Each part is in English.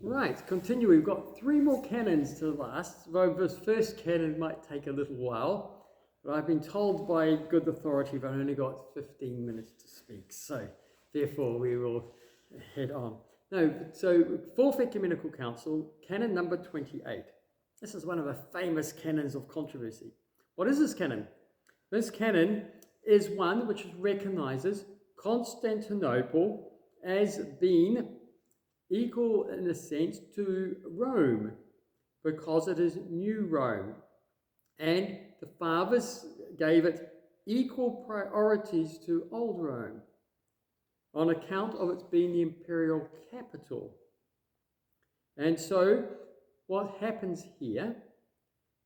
Right, continue. We've got 3 more canons to last, though this first canon might take a little while. But I've been told by good authority that I've only got 15 minutes to speak, so therefore we will head on. No, so Fourth Ecumenical Council, canon number 28. This is one of the famous canons of controversy. What is this canon? This canon is one which recognizes Constantinople as being equal in a sense to Rome, because it is New Rome. And the fathers gave it equal priorities to Old Rome on account of its being the imperial capital. And so what happens here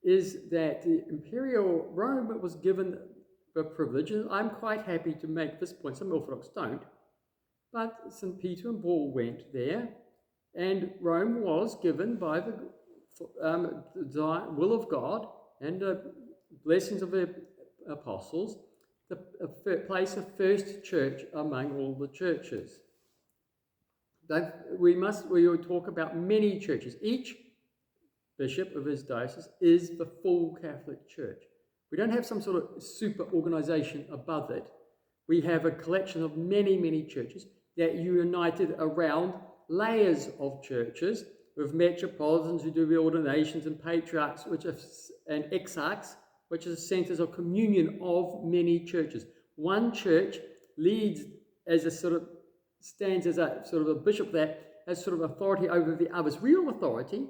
is that the imperial Rome was given the privilege, and I'm quite happy to make this point, some Orthodox don't, but St. Peter and Paul went there, and Rome was given by the will of God and the blessings of the apostles, the place of first church among all the churches. We will talk about many churches. Each bishop of his diocese is the full Catholic Church. We don't have some sort of super organization above it. We have a collection of many, many churches that are united around layers of churches, with metropolitans who do the ordinations, and patriarchs and exarchs, which are centers of communion of many churches. One church leads as a sort of, stands as a sort of a bishop that has sort of authority over the others, real authority,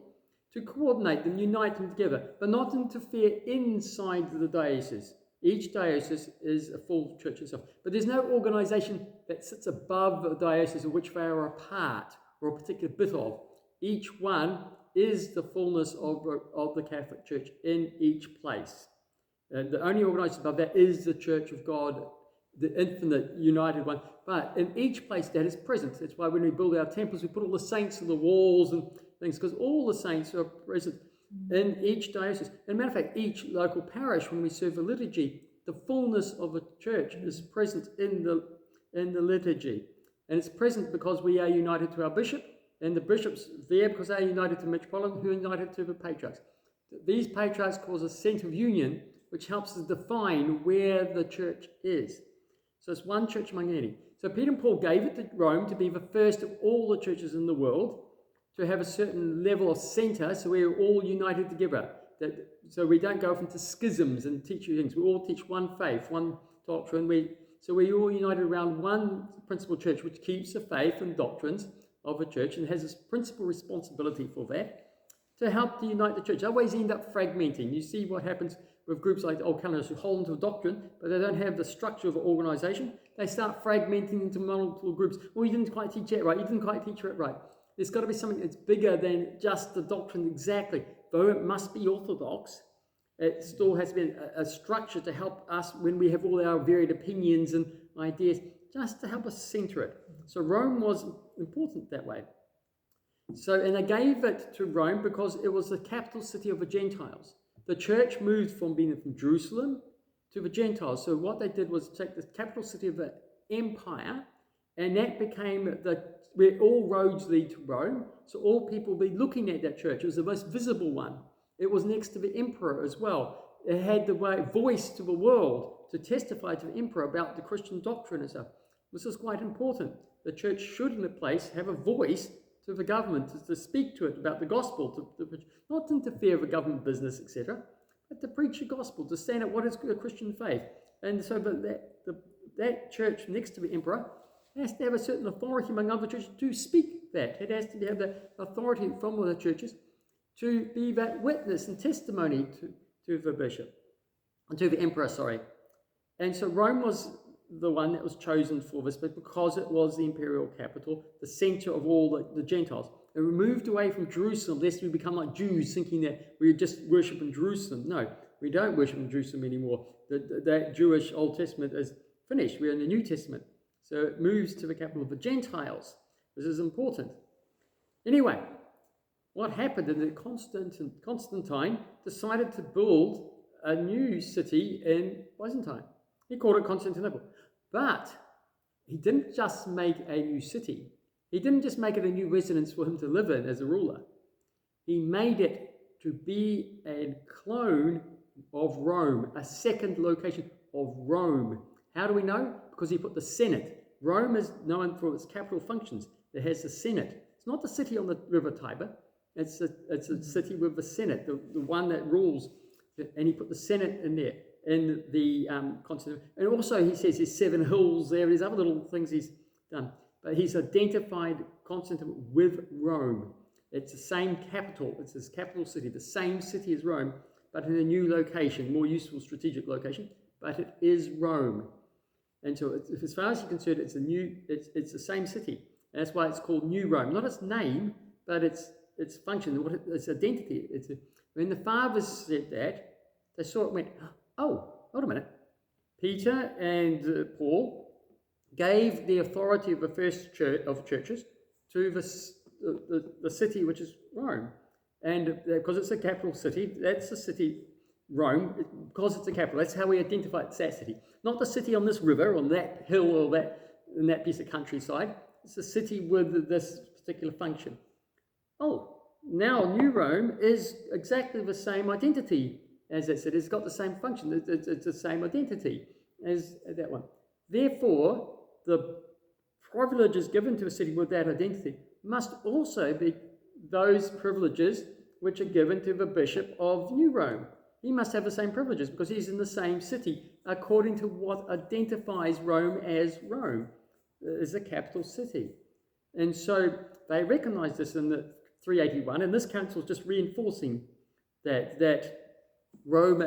to coordinate them, unite them together, but not interfere inside the diocese. Each diocese is a full church itself. But there's no organization that sits above the diocese of which they are a part or a particular bit of. Each one is the fullness of the Catholic Church in each place. The only organization above that is the Church of God, the infinite, united one. But in each place that is present. That's why when we build our temples, we put all the saints on the walls and things, because all the saints are present in each diocese. As a matter of fact, each local parish, when we serve the liturgy, the fullness of the church is present in the liturgy. And it's present because we are united to our bishop, and the bishops there because they are united to the metropolitan, who are united to the patriarchs. These patriarchs cause a centre of union, which helps us define where the church is. So it's one church among many. So Peter and Paul gave it to Rome to be the first of all the churches in the world, to have a certain level of centre, so we're all united together. So we don't go off into schisms and teach you things. We all teach one faith, one doctrine. So we're all united around one principal church, which keeps the faith and doctrines of the church and has this principal responsibility for that, to help to unite the church. Otherwise, you end up fragmenting. You see what happens with groups like the Old Canonists who hold into a doctrine, but they don't have the structure of an organization. They start fragmenting into multiple groups. Well, you didn't quite teach it right. You didn't quite teach it right. There's got to be something that's bigger than just the doctrine exactly. Though it must be orthodox, it still has to be a structure to help us when we have all our varied opinions and ideas, just to help us center it. So Rome was important that way. So, and they gave it to Rome because it was the capital city of the Gentiles. The church moved from being from Jerusalem to the Gentiles. So what they did was take the capital city of the empire, and that became where all roads lead to Rome. So all people will be looking at that church. It was the most visible one. It was next to the emperor as well. It had the voice to the world to testify to the emperor about the Christian doctrine and stuff. This is quite important. The church should, in a place, have a voice to the government, to speak to it about the gospel, not to interfere with government business, etc., but to preach the gospel, to stand up what is a Christian faith. And so that church next to the emperor has to have a certain authority among other churches to speak that. It has to have the authority from the churches to be that witness and testimony to the bishop, to the emperor, sorry. And so Rome was the one that was chosen for this, but because it was the imperial capital, the center of all the Gentiles. And we moved away from Jerusalem, lest we become like Jews, thinking that we just worship in Jerusalem. No, we don't worship in Jerusalem anymore. That Jewish Old Testament is finished. We're in the New Testament. So it moves to the capital of the Gentiles. This is important. Anyway, what happened is that Constantine decided to build a new city in Byzantine. He called it Constantinople. But he didn't just make a new city. He didn't just make it a new residence for him to live in as a ruler. He made it to be a clone of Rome, a second location of Rome. How do we know? Because he put the Senate. Rome is known for its capital functions. It has the Senate. It's not the city on the River Tiber. It's a city with the Senate, the one that rules. And he put the Senate in there, in the Constantinople. And also he says there's 7 hills there. There's other little things he's done. But he's identified Constantinople with Rome. It's the same capital. It's his capital city, the same city as Rome, but in a new location, more useful strategic location. But it is Rome. And so as far as you're concerned, it's the same city. And that's why it's called New Rome. Not its name, but its function, its identity. When the fathers said that, they saw it and went, oh, hold a minute. Peter and Paul gave the authority of the first church of churches to the city, which is Rome. And because it's a capital city, that's the city, Rome, because it's a capital. That's how we identify it's that city. Not the city on this river, on that hill, or in that piece of countryside. It's a city with this particular function. Oh, now New Rome is exactly the same identity as that city. It's got the same function. It's the same identity as that one. Therefore, the privileges given to a city with that identity must also be those privileges which are given to the bishop of New Rome. He must have the same privileges because he's in the same city according to what identifies Rome as a capital city. And so they recognized this in the 381, and this council is just reinforcing that Rome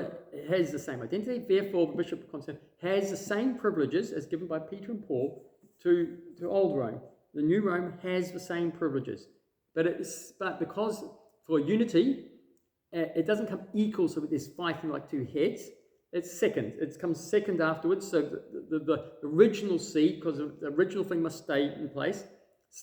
has the same identity. Therefore, the Bishop of Constantinople has the same privileges as given by Peter and Paul to Old Rome. The New Rome has the same privileges, but because for unity, it doesn't come equal, so there's fighting like 2 heads. It's second. It comes second afterwards. So the original see, because the original thing must stay in place,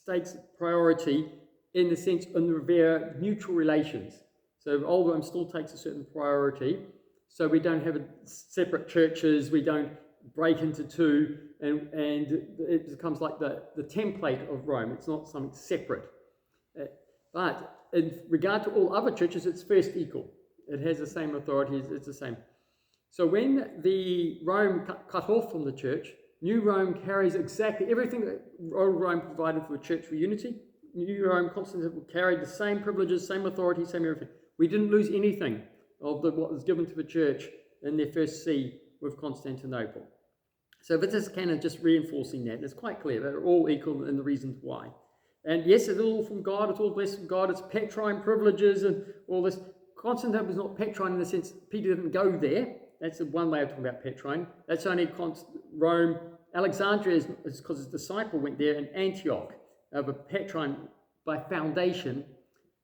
takes priority in the sense of their mutual relations. So Old Rome still takes a certain priority. So we don't have separate churches. We don't break into 2, and it becomes like the template of Rome. It's not something separate. But in regard to all other churches, it's first equal. It has the same authority. It's the same. So when the Rome cut off from the church, New Rome carries exactly everything that Old Rome provided for the church for unity. New Rome, Constantinople, carried the same privileges, same authority, same everything. We didn't lose anything of what was given to the church in their first see with Constantinople. So this canon just reinforcing that. And it's quite clear. They're all equal in the reasons why. And yes, it's all from God. It's all blessed from God. It's Petrine privileges and all this. Constantinople is not Petrine in the sense Peter didn't go there. That's one way of talking about Petrine. That's only Rome. Alexandria is because his disciple went there, and Antioch, but Petrine by foundation.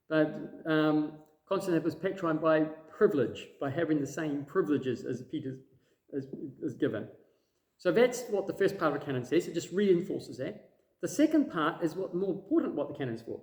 But Constantinople was Petrine by privilege, by having the same privileges as Peter is given. So that's what the first part of the canon says. It just reinforces that. The second part is more important what the canon is for.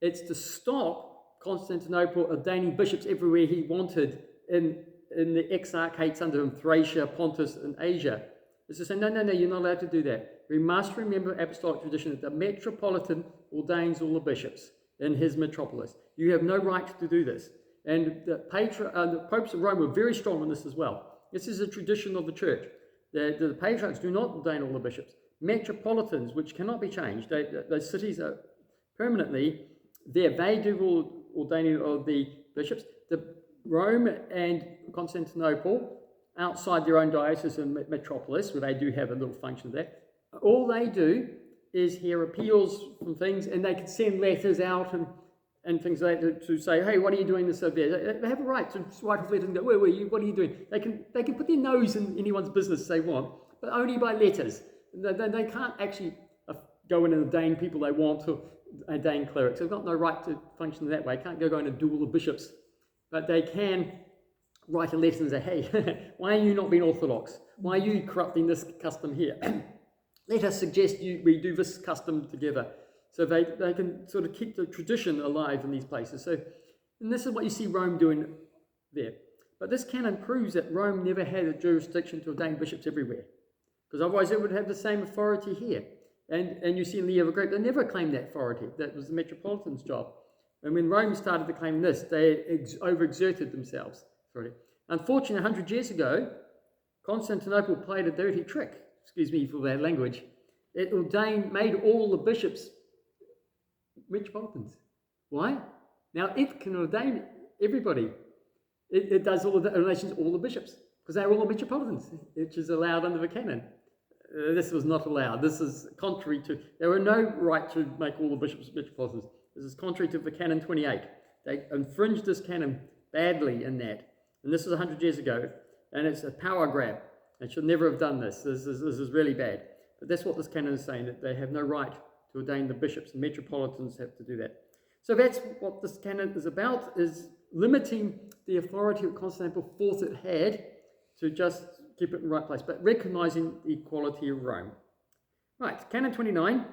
It's to stop Constantinople ordaining bishops everywhere he wanted in the exarchates under him, Thracia, Pontus, and Asia. It's to say, no, you're not allowed to do that. We must remember apostolic tradition that the metropolitan ordains all the bishops in his metropolis. You have no right to do this. And the popes of Rome were very strong on this as well. This is a tradition of the church. The patriarchs do not ordain all the bishops. Metropolitans, which cannot be changed, those cities are permanently there. They do all ordaining of the bishops. The Rome and Constantinople, outside their own diocese and metropolis, where they do have a little function there, all they do is hear appeals from things, and they can send letters out and things like that to say, hey, what are you doing this over there? They have a right to write a letter and go, where were you? What are you doing? They can put their nose in anyone's business if they want, but only by letters. They can't actually go in and ordain people they want to ordain clerics. They've got no right to function that way. Can't go in and duel the bishops. But they can write a letter and say, hey, why are you not being orthodox? Why are you corrupting this custom here? Let us suggest we do this custom together. So they can sort of keep the tradition alive in these places. And this is what you see Rome doing there. But this canon proves that Rome never had a jurisdiction to ordain bishops everywhere. Because otherwise it would have the same authority here. And you see in the year of grape, they never claimed that authority. That was the metropolitan's job. And when Rome started to claim this, they overexerted themselves. Unfortunately, 100 years ago, Constantinople played a dirty trick. Excuse me for that language. It made all the bishops metropolitans. Why? Now it can ordain everybody. It does all the ordainations, all the bishops, because they're all metropolitans, which is allowed under the Canon. This was not allowed. This is contrary to. There were no right to make all the bishops metropolitans. This is contrary to the Canon 28. They infringed this canon badly in that, and this was 100 years ago, and it's a power grab. They should never have done this. This is really bad. But that's what this canon is saying, that they have no right to ordain the bishops, and metropolitans have to do that. So that's what this canon is about, is limiting the authority that Constantinople thought it had to just keep it in the right place, but recognizing the equality of Rome. Right, Canon 29,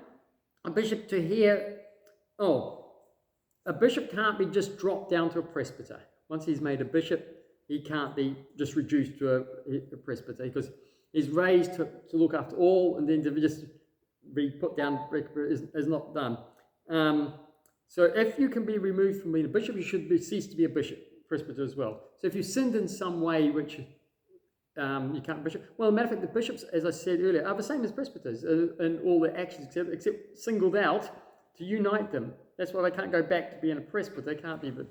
a bishop a bishop can't be just dropped down to a presbyter. Once he's made a bishop, he can't be just reduced to a presbyter, because he's raised to look after all, and then to just be put down is not done. So if you can be removed from being a bishop, you should cease to be a presbyter as well. So if you sinned in some way which you can't be bishop, well, as a matter of fact, the bishops, as I said earlier, are the same as presbyters in all their actions, except singled out to unite them. That's why they can't go back to being a presbyter. They can't be, but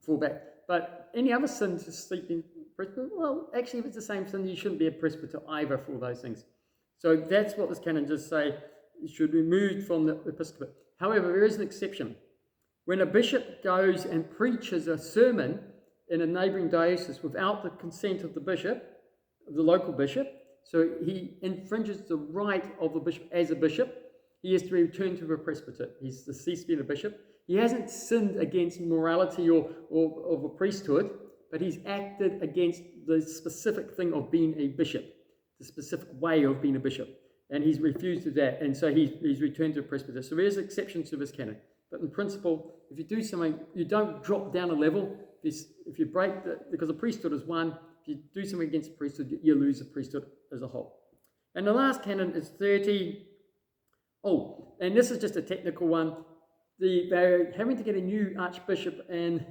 fall back. But any other sin to sleep in presbyter, well, actually, if it's the same sin, you shouldn't be a presbyter either for all those things. So that's what this canon just say. You should be removed from the episcopate. However, there is an exception. When a bishop goes and preaches a sermon in a neighbouring diocese without the consent of the bishop, of the local bishop, so he infringes the right of the bishop as a bishop, he has to return to the presbyter. He's to cease being a bishop. He hasn't sinned against morality or of a priesthood, but he's acted against the specific thing of being a bishop, the specific way of being a bishop. And he's refused to that, and so he's returned to a presbyter. So there's exceptions to this canon. But in principle, if you do something, you don't drop down a level. If you break because the priesthood is one, if you do something against the priesthood, you lose the priesthood as a whole. And the last canon is 30. Oh, and this is just a technical one. They're having to get a new archbishop in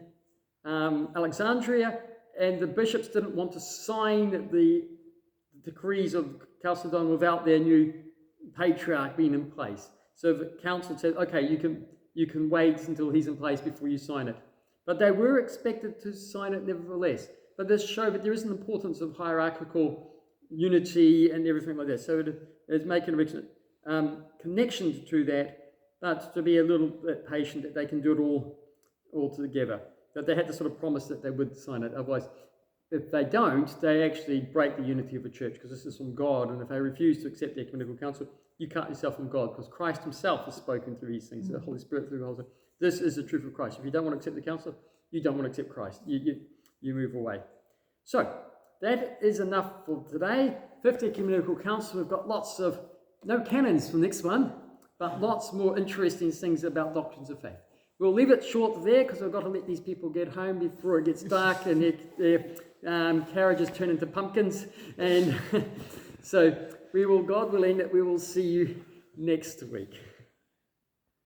Alexandria, and the bishops didn't want to sign the decrees of Chalcedon without their new patriarch being in place. So the council said, okay, you can wait until he's in place before you sign it. But they were expected to sign it nevertheless. But this showed that there is an importance of hierarchical unity and everything like that. So it is making a connection to that, but to be a little bit patient that they can do it all together. That they had to sort of promise that they would sign it. Otherwise, if they don't, they actually break the unity of the church, because this is from God. And if they refuse to accept the ecumenical council, you cut yourself from God, because Christ himself has spoken through these things, the Holy Spirit through the Holy Spirit. This is the truth of Christ. If you don't want to accept the council, you don't want to accept Christ. You move away. So that is enough for today. Fifth Ecumenical Council. We've got lots of, no canons for the next one, but lots more interesting things about doctrines of faith. We'll leave it short there, because I've got to let these people get home before it gets dark and their carriages turn into pumpkins. And so God willing, that we will see you next week.